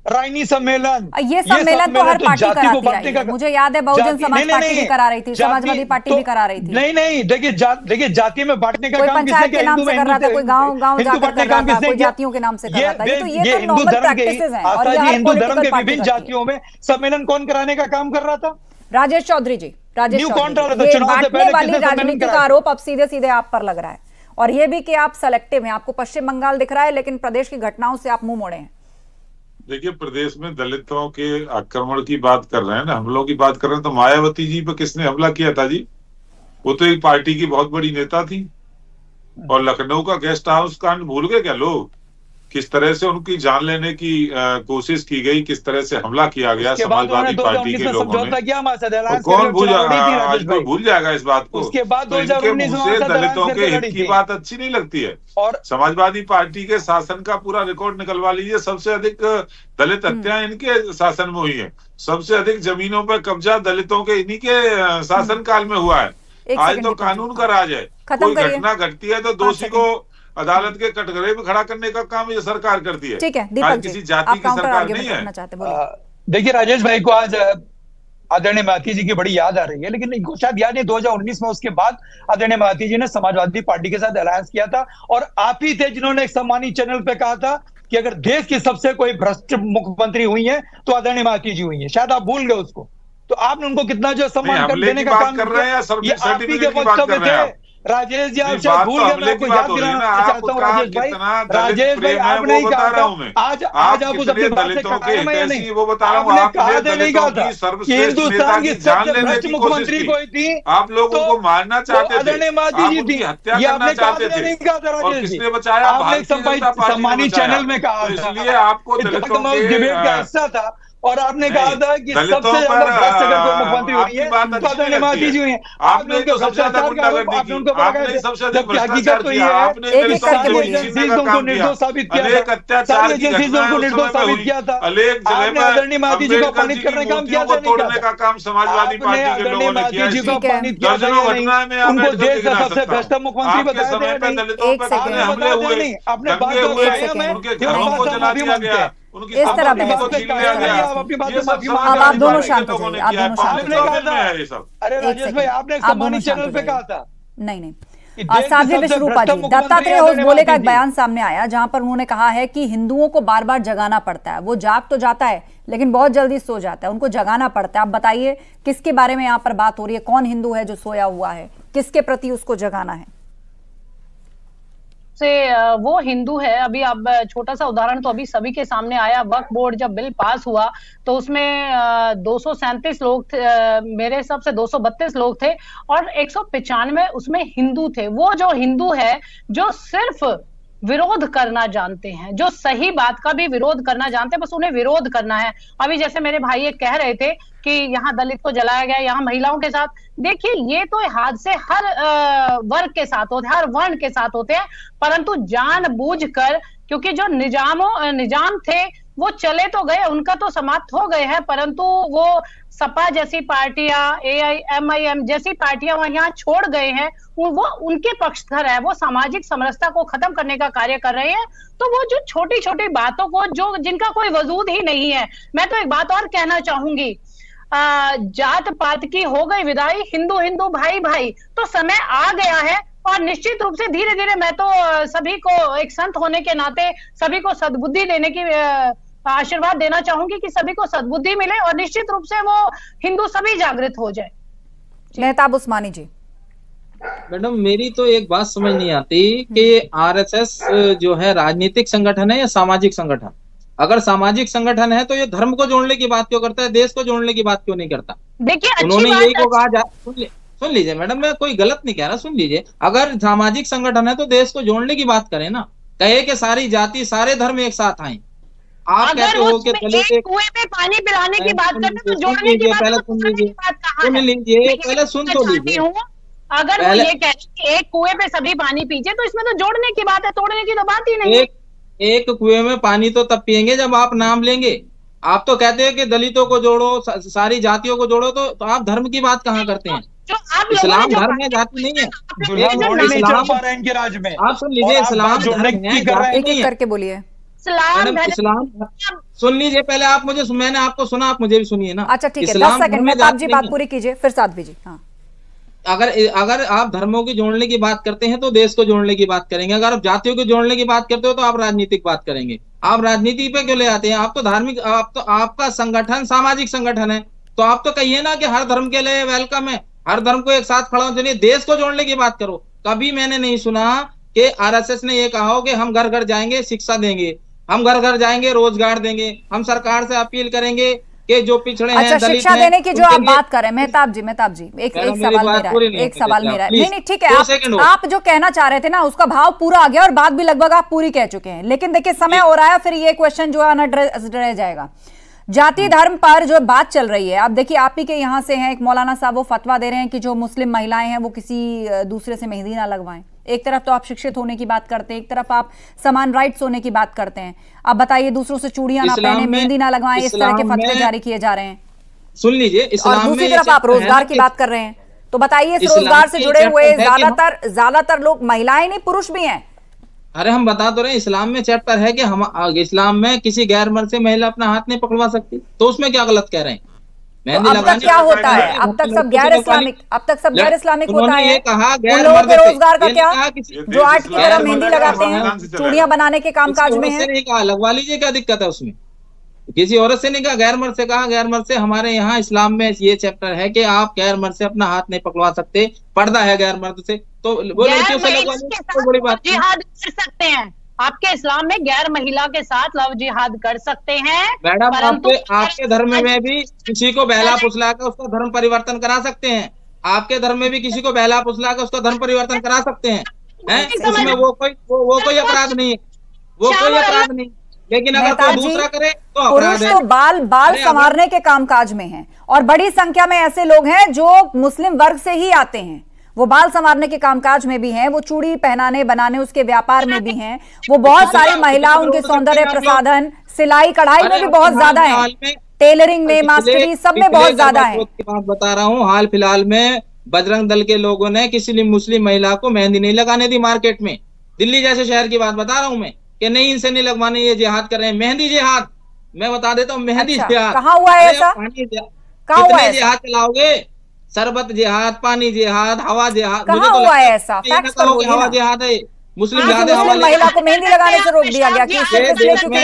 रायनी सम्मेलन, ये सम्मेलन तो हर पार्टी कराती है। मुझे याद है बहुजन समाज पार्टी भी करा रही थी, समाजवादी पार्टी भी करा रही थी। नहीं, देखिए जाति में बांटने का काम पंचायत के नाम से कर रहा था, कोई गांव जाकर कर रहा था, कोई जातियों के नाम से कर रहा था। तो ये तो नॉर्मल प्रैक्टिसेस हैं। और हिंदू धर्म के विभिन्न जातियों में सम्मेलन कौन कराने का काम कर रहा था? राजेश चौधरी जी। राजेश चौधरी बांटने वाली राजनीति का आरोप अब सीधे सीधे आप पर लग रहा है, और ये भी कि आप सेलेक्टिव हैं। आपको पश्चिम बंगाल दिख रहा है, लेकिन प्रदेश की घटनाओं से आप मुंह मोड़े हैं। देखिए, प्रदेश में दलितों के आक्रमण की बात कर रहे हैं ना, हमलों की बात कर रहे हैं, तो मायावती जी पे किसने हमला किया था जी? वो तो एक पार्टी की बहुत बड़ी नेता थी। और लखनऊ का गेस्ट हाउस कांड भूल गए क्या लोग? किस तरह से उनकी जान लेने की कोशिश की गई, किस तरह से हमला किया गया समाजवादी पार्टी के लोगों ने। कौन भूल जाएगा इस बात को? उसके बाद तो इनके मुंह से दलितों के हित की बात अच्छी नहीं लगती है। और समाजवादी पार्टी के शासन का पूरा रिकॉर्ड निकलवा लीजिए, सबसे अधिक दलित हत्याएं इनके शासन में हुई है, सबसे अधिक जमीनों पर कब्जा दलितों के इन्हीं के शासन काल में हुआ है। आज तो कानून का राज है, कोई घटना घटती है तो दोषी को अदालत के कटघरे में खड़ा करने का काम ये सरकार करती है। ठीक है दीपक जी, किसी जाति की सरकार नहीं है। देखिए राजेश भाई को आज आदरणीय मायावती जी की बड़ी याद आ रही है, लेकिन इनको शायद याद नहीं 2019 में उसके बाद आदरणीय मायावती जी ने समाजवादी पार्टी के साथ अलायंस किया था, और आप ही थे जिन्होंने एक सम्मानित चैनल पे कहा था कि अगर देश की सबसे कोई भ्रष्ट मुख्यमंत्री हुई है तो आदरणीय मायावती जी हुई है। शायद आप भूल गए उसको। तो आपने उनको कितना जो सम्मान कर देने का काम कर रहे हैं, सर्टिफिकेट की बात कर रहे हैं राजेश जी। आप शायद भूल गए, मैं आपको याद दिलाना चाहता हूँ राजेश भाई। राजेश भाई आपने नहीं कहा था, आज आप उस अपनी बात से कटाए मैं या नहीं? वो बता रहा हूँ, आपने कहा था नहीं कहा था कि हिंदुस्तान की सबसे भ्रष्ट मुख्यमंत्री कोई थी, आप लोगों को मारना चाहते थे, आदरणीय मायावती जी थी। ये आपने कहा था नहीं कहा था राजेश जी? आपने सम्मानित चैनल में कहा था, इसलिए आपको डिबेट का हिस्सा था, और आपने कहा था कि सबसे ज्यादा भ्रष्ट अगर कोई मुख्यमंत्री हुई है तो आदरणीय मायावती जी हुई है। आपने उनको भ्रष्टाचार का आरोप आपने उनको लगाया, जबकि हकीकत तो ये है सारी एजेंसीज ने उनको निर्दोष साबित किया था, सारी एजेंसीज ने उनको निर्दोष साबित किया था। आपने आदरणीय मायावती जी को अपमानित करने का काम किया था नहीं का काम समाजवादी पार्टी के लोगों ने किया, जी को अपमानित किया था, उनको देश का सबसे भ्रष्ट मुख्यमंत्री बताया नहीं। आपने बात इस तरह अब आप दोनों शांत हो जाइए, आप दोनों शांत। अरे राजेश भाई आपने सम्मानित चैनल पे कहा था। नहीं साध्वी विश्वरूपा जी, दत्तात्रेय होस बोले का एक बयान सामने आया जहां पर उन्होंने कहा है कि हिंदुओं को बार बार जगाना पड़ता है। वो जाग तो जाता है लेकिन बहुत जल्दी सो जाता है, उनको जगाना पड़ता है। आप बताइए किसके बारे में यहाँ पर बात हो रही है? कौन हिंदू है जो सोया हुआ है? किसके प्रति उसको जगाना है? से वो हिंदू है। अभी अब छोटा सा उदाहरण तो अभी सभी के सामने आया, वक्फ बोर्ड जब बिल पास हुआ तो उसमें 237 लोग थे, मेरे हिसाब से 232 लोग थे, और 195 उसमें हिंदू थे। वो जो हिंदू है जो सिर्फ विरोध करना जानते हैं, जो सही बात का भी विरोध करना जानते हैं, बस उन्हें विरोध करना है। अभी जैसे मेरे भाई एक कह रहे थे कि यहाँ दलित को जलाया गया, यहाँ महिलाओं के साथ, देखिए ये तो हादसे हर वर्ग के साथ होते हैं, हर वर्ण के साथ होते हैं, परंतु जानबूझकर, क्योंकि जो निजाम थे वो चले तो गए, उनका तो समाप्त हो गए हैं, परंतु वो सपा जैसी पार्टियां, AIMIM जैसी पार्टियां वहां यहाँ छोड़ गए हैं, वो उनके पक्षधर है, वो सामाजिक समरसता को खत्म करने का कार्य कर रहे हैं। तो वो जो छोटी छोटी बातों को, जो जिनका कोई वजूद ही नहीं है। मैं तो एक बात और कहना चाहूंगी, जात पात की हो गई विदाई, हिंदू हिंदू भाई भाई, तो समय आ गया है। और निश्चित रूप से धीरे धीरे मैं तो सभी को एक संत होने के नाते सभी को सद्बुद्धि देने की आशीर्वाद देना चाहूंगी कि सभी को सद्बुद्धि मिले और निश्चित रूप से वो हिंदू सभी जागृत हो जाए। मेहताब उस्मानी जी। मैडम मेरी तो एक बात समझ नहीं आती कि RSS जो है राजनीतिक संगठन है या सामाजिक संगठन? अगर सामाजिक संगठन है तो ये धर्म को जोड़ने की बात क्यों करता है, देश को जोड़ने की बात क्यों नहीं करता? देखिए उन्होंने यही को कहा, सुन लीजिए मैडम, मैं कोई गलत नहीं कह रहा, सुन लीजिए। अगर सामाजिक संगठन है तो देश को जोड़ने की बात करें ना, कहे कि सारी जाति सारे धर्म एक साथ आए। आप कहते हो कि कुएं में पानी पिलाने की बात करते तो जोड़ने की बात, पहले सुन लीजिए, पहले सुन तो लीजिए। अगर वो ये कहते कि एक कुएं पे सभी पानी पीजिए तो इसमें तो जोड़ने की बात है, तोड़ने की तो बात ही नहीं। एक कुएं में पानी तो तब पियेंगे जब आप नाम लेंगे। आप तो कहते हैं कि दलितों को जोड़ो, सारी जातियों को जोड़ो, तो आप धर्म की बात कहाँ करते हैं? इस्लाम धर्म है, जाति नहीं है। इनके राज में आप सुन लीजिए, इस्लाम धर्म है, जाति नहीं है। करके बोलिए। इस्लाम सुन लीजिए पहले आप मुझे, मैंने आपको सुना, आप मुझे भी सुनिए ना। अच्छा ठीक है, 10 सेकंड में आप जी बात पूरी कीजिए, फिर साध्वी जी। हाँ, अगर आप धर्मों की जोड़ने की बात करते हैं तो देश को जोड़ने की बात करेंगे, अगर आप जातियों को जोड़ने की बात करते हो तो आप राजनीतिक बात करेंगे। आप राजनीति पे क्यों ले आते हैं? आप तो धार्मिक, आप तो, आपका संगठन सामाजिक संगठन है, तो आप तो कहिए ना कि हर धर्म के लिए वेलकम है, हर धर्म को एक साथ खड़ा होने, देश को जोड़ने की बात करो। कभी मैंने नहीं सुना कि आरएसएस ने ये कहा हो कि हम घर घर जाएंगे शिक्षा देंगे, हम घर घर जाएंगे रोजगार देंगे, हम सरकार से अपील करेंगे कि जो पिछड़े हैं, अच्छा, शिक्षा देने की जो आप बात कर रहे हैं, मेहताब जी एक सवाल मेरा है, नहीं ठीक है, आप जो कहना चाह रहे थे ना उसका भाव पूरा आ गया और बात भी लगभग आप पूरी कह चुके हैं, लेकिन देखिए समय हो रहा है, फिर ये क्वेश्चन जो है अनएड्रेस रह जाएगा। जाति धर्म पर जो बात चल रही है, आप देखिए आप ही के यहाँ से हैं, एक मौलाना साहब वो फतवा दे रहे हैं कि जो मुस्लिम महिलाएं हैं वो किसी दूसरे से मेहंदी ना लगवाएं। एक तरफ तो आप शिक्षित होने की बात करते हैं, एक तरफ आप समान राइट्स होने की बात करते हैं। आप बताइए, दूसरों से चूड़ियां ना पहने, मेहंदी ना लगवाएं, इस तरह के फतवे जारी किए जा रहे हैं। सुन लीजिए, और दूसरी तरफ आप रोजगार की बात कर रहे हैं, तो बताइए इस रोजगार से जुड़े हुए ज्यादातर लोग महिलाएं नहीं पुरुष भी हैं। अरे हम बता तो रहे हैं, इस्लाम में चैप्टर है कि हम इस्लाम में किसी गैर मर्द से महिला अपना हाथ नहीं पकड़वा सकती, तो उसमें क्या गलत कह रहे हैं? तो अब तक क्या होता है? अब तक सब गैर इस्लामिक होता है। उन लोगों के रोजगार का क्या, जो आर्ट की तरह मेहंदी लगाते हैं, चूड़ियां बनाने के कामकाज में है। लगवा लीजिए, क्या दिक्कत है उसमें? किसी औरत से नहीं कहा, गैर मर्द से कहा। गैर मर्द से हमारे यहाँ इस्लाम में ये चैप्टर है कि आप गैर मर्द से अपना हाथ नहीं पकड़वा सकते, पर्दा है गैर मर्द से, तो वो लड़कियों से लगवा लीजिए, तो बड़ी बात जिहाद कर सकते हैं। आपके इस्लाम में गैर महिला के साथ लव जिहाद कर सकते हैं मैडम। आपके धर्म में भी किसी को बहला फुसला कर उसका धर्म परिवर्तन करा सकते हैं। आपके धर्म में भी किसी को बहला फुसला कर उसका धर्म परिवर्तन करा सकते हैं, उसमें वो कोई अपराध नहीं है, वो कोई अपराध नहीं। लेकिन अगर कोई दूसरा करे तो अपराध है। तो बाल संवारने के कामकाज में हैं और बड़ी संख्या में ऐसे लोग हैं जो मुस्लिम वर्ग से ही आते हैं, वो बाल संवारने के कामकाज में भी हैं, वो चूड़ी पहनाने बनाने उसके व्यापार में भी हैं, वो बहुत सारी महिलाओं उनके सौंदर्य प्रसाधन, सिलाई कढ़ाई में भी बहुत ज्यादा है, टेलरिंग में, मास्टरी सब में बहुत ज्यादा है। बात बता रहा हूँ, हाल फिलहाल में बजरंग दल के लोगों ने किसी मुस्लिम महिला को मेहंदी नहीं लगाने दी मार्केट में। दिल्ली जैसे शहर की बात बता रहा हूँ मैं कि नहीं इनसे नहीं लगवाने, ये जिहाद कर रहे हैं, मेहंदी जिहाद। मैं बता देता हूँ, मेहंदी जिहाद कहाँ हुआ है ऐसा? कहाँ हुआ है? जिहाद चलाओगे, शरबत जिहाद, पानी जिहाद, हवा जिहाद, कहाँ हुआ है ऐसा? हवा जिहाद है, मुस्लिम महिला को मेहंदी लगाने से रोक दिया गया कि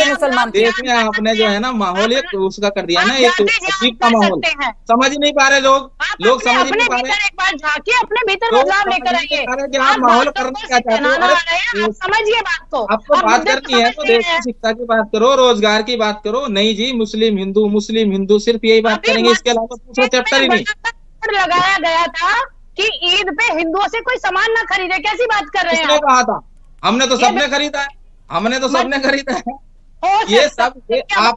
मुसलमान। देश में आपने जो है ना माहौल एक उसका कर दिया ना, एक अजीब का माहौल, समझ नहीं पा रहे लोग समझ नहीं पा रहे। एक बार झांकिए अपने भीतर बदलाव लेकर आइए, आप माहौल करना क्या चाहते हो? समझिए बात को। आपको बात करनी है तो देश की शिक्षा की बात करो, रोजगार की बात करो। नहीं जी, मुस्लिम हिंदू सिर्फ यही बात करेंगे, इसके अलावा दूसरा चैप्टर ही नहीं। लगाया गया था कि ईद पे हिंदुओं से कोई सामान ना खरीदे, कैसी बात कर रहे हैं? किसने कहा था? हमने तो सबने खरीदा है, हमने तो सबने खरीदा है। ये सब आप